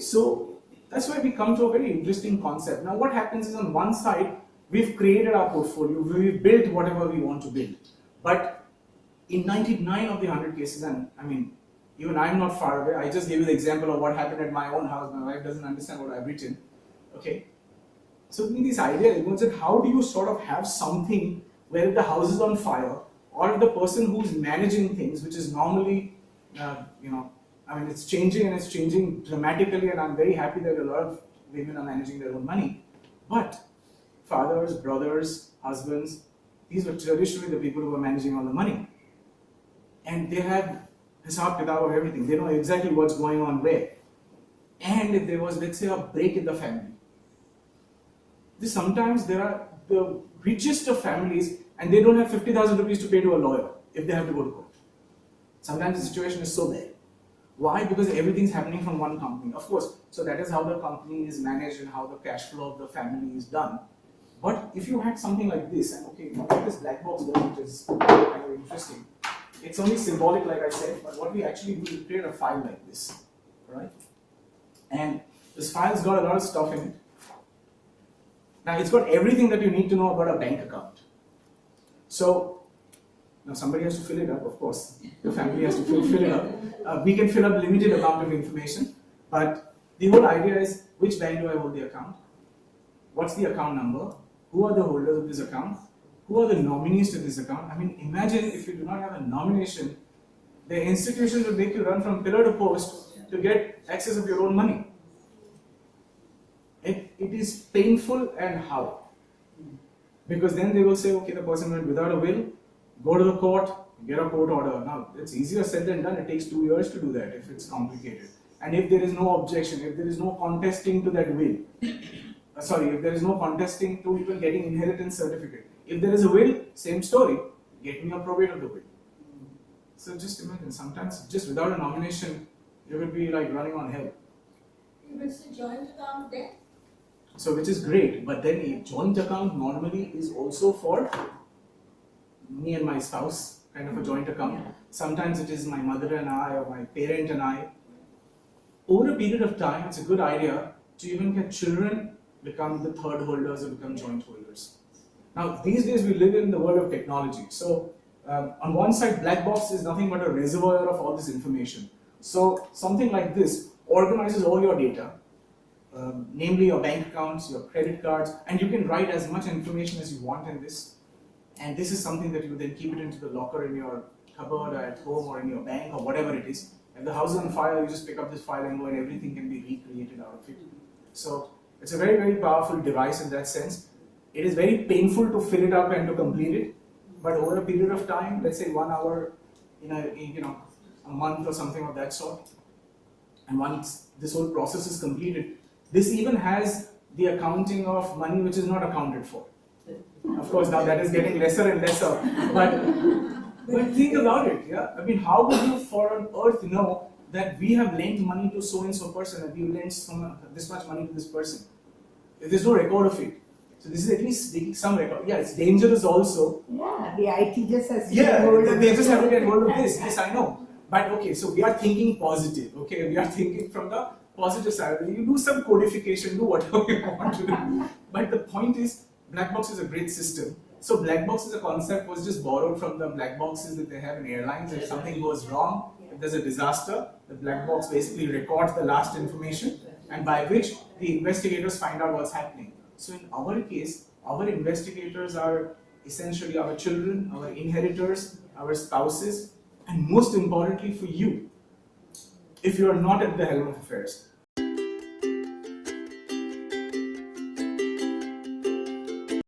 so that's why we come to a very interesting concept. Now what happens is, on one side, we've created our portfolio, we've built whatever we want to build. But in 99 of the 100 cases, and I mean, even I'm not far away, I just gave you the example of what happened at my own house. My wife doesn't understand what I've written. Okay? So this idea is that how do you sort of have something where if the house is on fire, or the person who's managing things, which is normally, I mean, it's changing and it's changing dramatically, and I'm very happy that a lot of women are managing their own money. But fathers, brothers, husbands, these were traditionally the people who were managing all the money. And they have hisab kitab of everything. They know exactly what's going on where. And if there was, let's say, a break in the family, sometimes there are the richest of families and they don't have 50,000 rupees to pay to a lawyer if they have to go to court. Sometimes the situation is so bad. Why? Because everything's happening from one company. Of course, so that is how the company is managed and how the cash flow of the family is done. But if you had something like this, and okay, now what this black box does, which is kind of interesting. It's only symbolic, like I said, but what we actually do is create a file like this, right? And this file's got a lot of stuff in it. Now it's got everything that you need to know about a bank account. So now somebody has to fill it up, of course. Your family has to fill it up. We can fill up limited amount of information, but the whole idea is, which bank do I hold the account? What's the account number? Who are the holders of this account? Who are the nominees to this account? I mean, imagine if you do not have a nomination, the institution will make you run from pillar to post to get access of your own money. It is painful, and how? Because then they will say, okay, the person went without a will, go to the court, get a court order. Now, it's easier said than done. It takes 2 years to do that if it's complicated. And if there is no objection, if there is no contesting to that will, if there is no contesting to even getting inheritance certificate. If there is a will, same story, get me a probate of the will. So just imagine, sometimes just without a nomination, you would be like running on hell. It's a joint account then? So which is great, but then a joint account normally is also for me and my spouse, kind of a joint account. Sometimes it is my mother and I, or my parent and I. Over a period of time, it's a good idea to even get children become the third holders or become joint holders. Now, these days we live in the world of technology. So, on one side, black box is nothing but a reservoir of all this information. So, something like this organizes all your data, namely your bank accounts, your credit cards, and you can write as much information as you want in this. And this is something that you then keep it into the locker in your cupboard or at home or in your bank or whatever it is. If the house is on fire, you just pick up this file and go, and everything can be recreated out of it. So, it's a very, very powerful device in that sense. It is very painful to fill it up and to complete it, but over a period of time, let's say 1 hour in a month or something of that sort, and once this whole process is completed, this even has the accounting of money which is not accounted for. Of course, now that is getting lesser and lesser, but think about it, yeah? I mean, how would you for on earth know that we have lent money to so-and-so person and we lent this much money to this person? If there's no record of it. So this is at least making some record. Yeah, it's dangerous also. Yeah, the IT just has to get hold of they just have to get hold of this. Yes, I know. But okay, so we are thinking positive. Okay, we are thinking from the positive side. You do some codification, do whatever you want to do. But the point is, black box is a great system. So black box as a concept was just borrowed from the black boxes that they have in airlines. If something goes wrong, if there's a disaster, the black box basically records the last information, and by which the investigators find out what's happening. So in our case, our investigators are essentially our children, our inheritors, our spouses, and most importantly for you, if you are not at the helm of affairs.